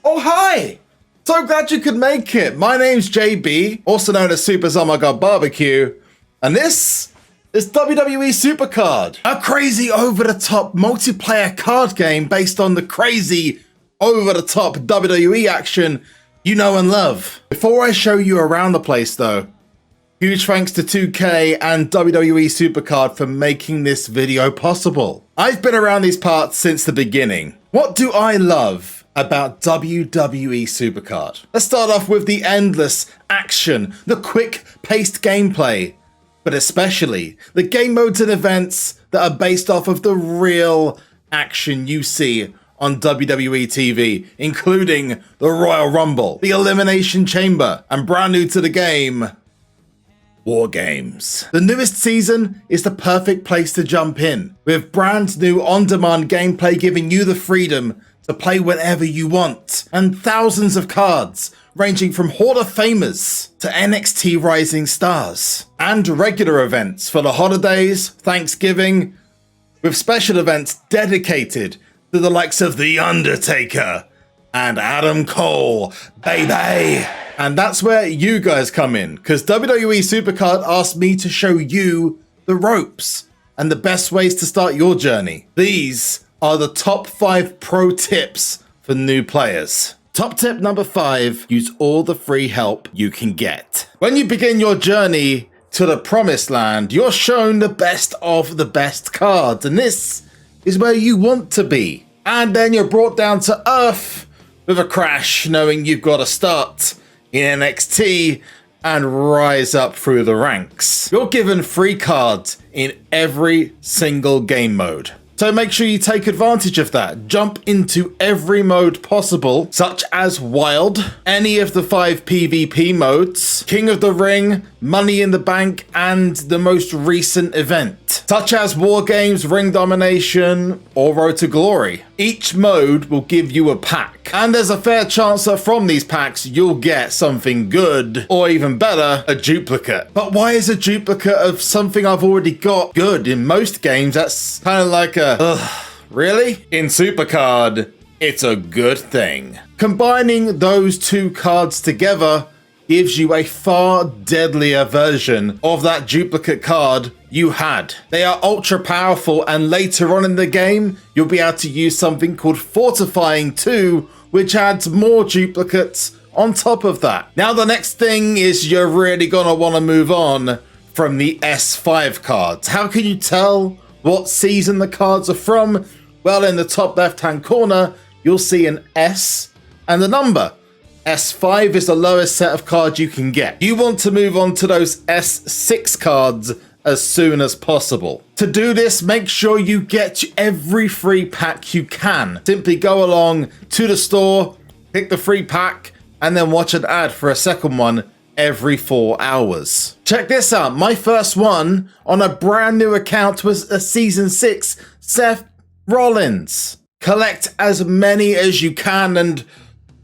Oh, hi! So glad you could make it. My name's JB, also known as SuperZomGBBQ, and this is WWE SuperCard, a crazy over-the-top multiplayer card game based on the crazy over-the-top WWE action you know and love. Before I show you around the place though, huge thanks to 2K and WWE SuperCard for making this video possible. I've been around these parts since the beginning. What do I love about WWE SuperCard? Let's start off with the endless action, the quick-paced gameplay, but especially the game modes and events that are based off of the real action you see on WWE TV, including the Royal Rumble, the Elimination Chamber, and brand new to the game, War Games. The newest season is the perfect place to jump in, with brand new on-demand gameplay giving you the freedom to play whenever you want, and thousands of cards ranging from Hall of Famers to NXT Rising Stars, and regular events for the holidays, Thanksgiving, with special events dedicated to the likes of The Undertaker and Adam Cole, baby. And that's where you guys come in, because WWE SuperCard asked me to show you the ropes and the best ways to start your journey. These are the top 5 pro tips for new players. Top tip number 5, use all the free help you can get. When you begin your journey to the promised land, you're shown the best of the best cards, and this is where you want to be. And then you're brought down to earth with a crash, knowing you've got to start in NXT and rise up through the ranks. You're given free cards in every single game mode, so make sure you take advantage of that. Jump into every mode possible, such as Wild, any of the 5 PvP modes, King of the Ring, Money in the Bank, and the most recent event, such as War Games, Ring Domination, or Road to Glory. Each mode will give you a pack, and there's a fair chance that from these packs you'll get something good, or even better, a duplicate. But why is a duplicate of something I've already got good? In most games, that's kind of like a, really? In SuperCard, it's a good thing. Combining those 2 cards together gives you a far deadlier version of that duplicate card you had. They are ultra powerful, and later on in the game, you'll be able to use something called Fortifying 2, which adds more duplicates on top of that. Now the next thing is you're really gonna wanna move on from the S5 cards. How can you tell what season the cards are from? Well, in the top left-hand corner, you'll see an S and a number. S5 is the lowest set of cards you can get. You want to move on to those S6 cards as soon as possible. To do this, make sure you get every free pack you can. Simply go along to the store, pick the free pack, and then watch an ad for a second one every 4 hours. Check this out. My first one on a brand new account was a Season 6 Seth Rollins. Collect as many as you can, and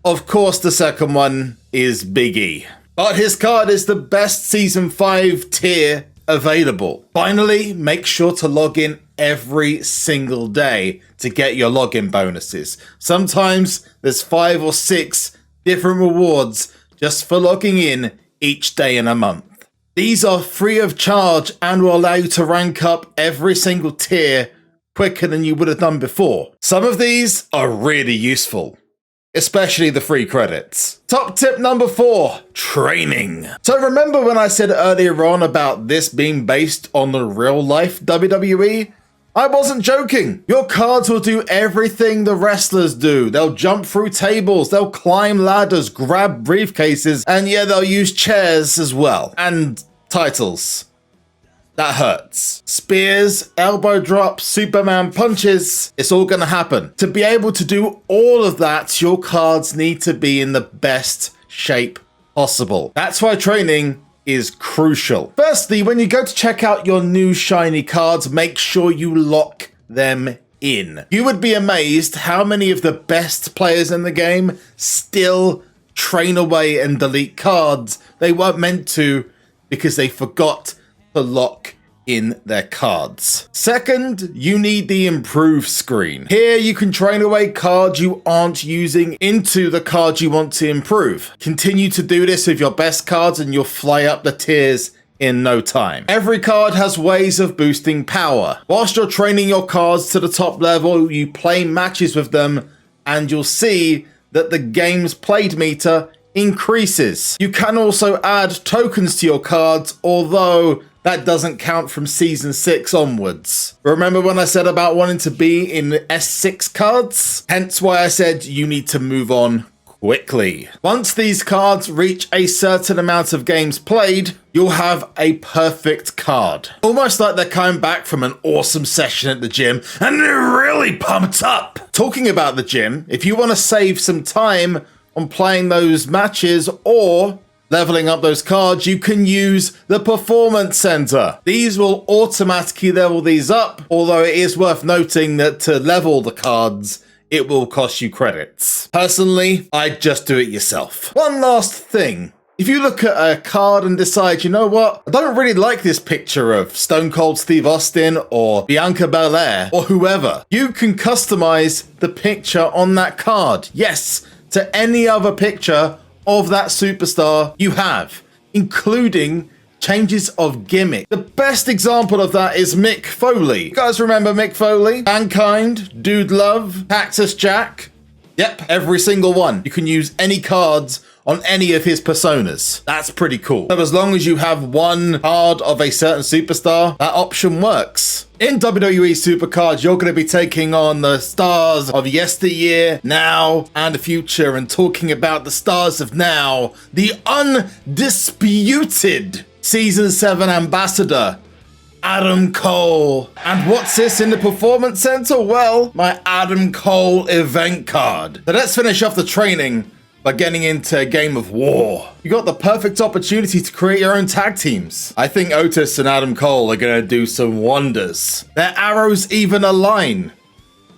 of course the second one is Big E. But his card is the best Season 5 tier available. Finally, make sure to log in every single day to get your login bonuses. Sometimes there's 5 or 6 different rewards just for logging in each day in a month. These are free of charge and will allow you to rank up every single tier quicker than you would have done before. Some of these are really useful, especially the free credits. Top tip number 4, training. So remember when I said earlier on about this being based on the real life WWE? I wasn't joking. Your cards will do everything the wrestlers do. They'll jump through tables, they'll climb ladders, grab briefcases, and yeah, they'll use chairs as well. And titles. That hurts. Spears, elbow drops, Superman punches, it's all gonna happen. To be able to do all of that, your cards need to be in the best shape possible. That's why training is crucial. Firstly, when you go to check out your new shiny cards, make sure you lock them in. You would be amazed how many of the best players in the game still train away and delete cards they weren't meant to because they forgot to lock in their cards. Second, you need the improve screen. Here you can train away cards you aren't using into the cards you want to improve. Continue to do this with your best cards and you'll fly up the tiers in no time. Every card has ways of boosting power. Whilst you're training your cards to the top level, you play matches with them and you'll see that the game's played meter increases. You can also add tokens to your cards, although that doesn't count from Season 6 onwards. Remember when I said about wanting to be in S6 cards? Hence why I said you need to move on quickly. Once these cards reach a certain amount of games played, you'll have a perfect card. Almost like they're coming back from an awesome session at the gym and they're really pumped up. Talking about the gym, if you want to save some time on playing those matches or leveling up those cards, you can use the Performance Center. These will automatically level these up, although it is worth noting that to level the cards, it will cost you credits. Personally, I'd just do it yourself. One last thing. If you look at a card and decide, you know what, I don't really like this picture of Stone Cold Steve Austin or Bianca Belair or whoever, you can customize the picture on that card. Yes, to any other picture of that superstar you have, including changes of gimmick. The best example of that is Mick Foley. You guys remember Mick Foley? Mankind, Dude Love, Cactus Jack? Yep, every single one. You can use any cards on any of his personas. That's pretty cool. So as long as you have one card of a certain superstar, that option works. In WWE SuperCard, you're going to be taking on the stars of yesteryear, now, and the future, and talking about the stars of now, the undisputed Season 7 ambassador, Adam Cole. And what's this in the Performance Center? Well, my Adam Cole event card. So let's finish off the training by getting into a game of war. You got the perfect opportunity to create your own tag teams. I think Otis and Adam Cole are going to do some wonders. Their arrows even align,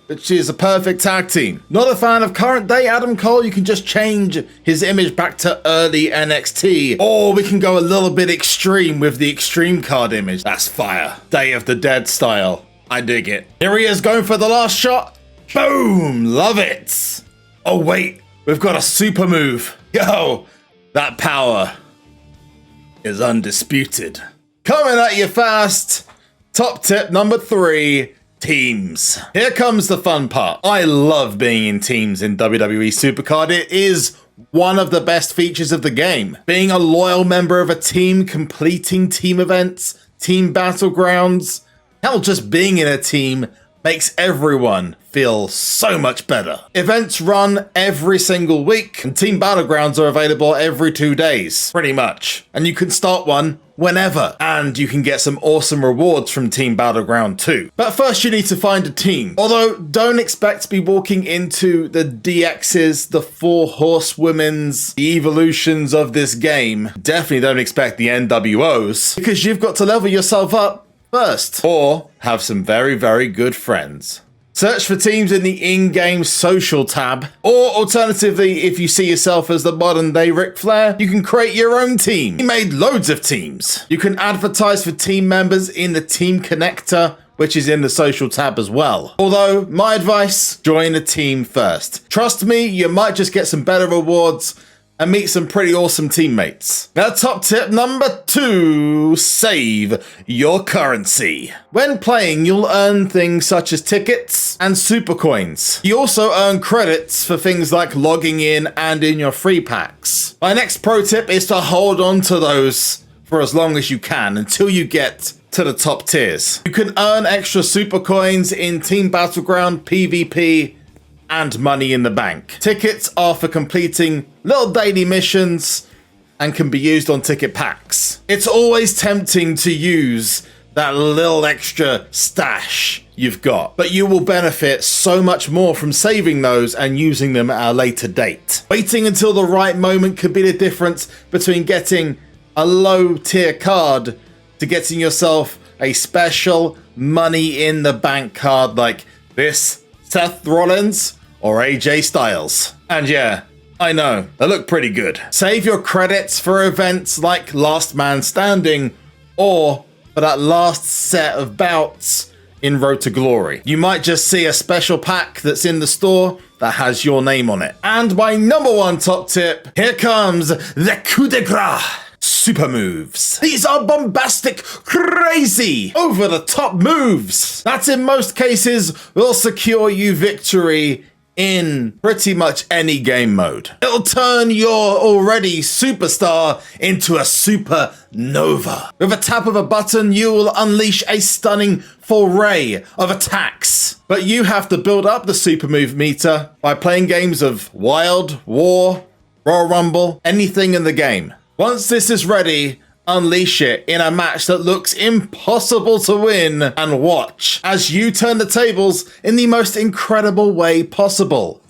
which is a perfect tag team. Not a fan of current day Adam Cole, you can just change his image back to early NXT. Or we can go a little bit extreme with the extreme card image. That's fire. Day of the Dead style. I dig it. Here he is going for the last shot. Boom, love it. Oh wait, we've got a super move. Yo, that power is undisputed. Coming at you fast. Top tip number 3. Teams. Here comes the fun part. I love being in teams in WWE SuperCard. It is one of the best features of the game. Being a loyal member of a team, completing team events, team battlegrounds, hell, just being in a team makes everyone feel so much better. Events run every single week, and team battlegrounds are available every 2 days, pretty much. And you can start one whenever, and you can get some awesome rewards from Team Battleground too. But first you need to find a team. Although, don't expect to be walking into the DXs, the 4 horsewomen's, the evolutions of this game. Definitely don't expect the NWOs, because you've got to level yourself up first, or have some very, very good friends. Search for teams in the in-game social tab, or alternatively, if you see yourself as the modern day Ric Flair, you can create your own team. He made loads of teams. You can advertise for team members in the team connector, which is in the social tab as well. Although, my advice, join a team first. Trust me, you might just get some better rewards and meet some pretty awesome teammates. Now, top tip number 2, save your currency. When playing, you'll earn things such as tickets and super coins. You also earn credits for things like logging in and in your free packs. My next pro tip is to hold on to those for as long as you can until you get to the top tiers. You can earn extra super coins in Team Battleground, PvP, and Money in the Bank. Tickets are for completing little daily missions and can be used on ticket packs. It's always tempting to use that little extra stash you've got, but you will benefit so much more from saving those and using them at a later date. Waiting until the right moment could be the difference between getting a low tier card to getting yourself a special Money in the Bank card like this Seth Rollins or AJ Styles. And yeah, I know, they look pretty good. Save your credits for events like Last Man Standing or for that last set of bouts in Road to Glory. You might just see a special pack that's in the store that has your name on it. And my number one top tip, here comes the coup de grace. Super moves. These are bombastic, crazy, over-the-top moves that in most cases will secure you victory in pretty much any game mode. It'll turn your already superstar into a supernova. With a tap of a button, you will unleash a stunning foray of attacks. But you have to build up the super move meter by playing games of Wild, War, Royal Rumble, anything in the game. Once this is ready, unleash it in a match that looks impossible to win and watch as you turn the tables in the most incredible way possible.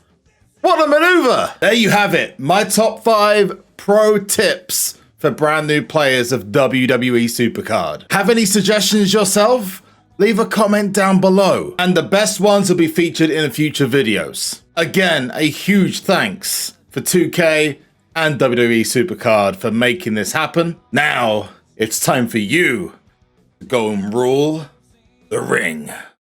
What a maneuver! There you have it, my top 5 pro tips for brand new players of WWE SuperCard. Have any suggestions yourself? Leave a comment down below, and the best ones will be featured in future videos. Again, a huge thanks for 2K and WWE SuperCard for making this happen. Now, it's time for you to go and rule the ring.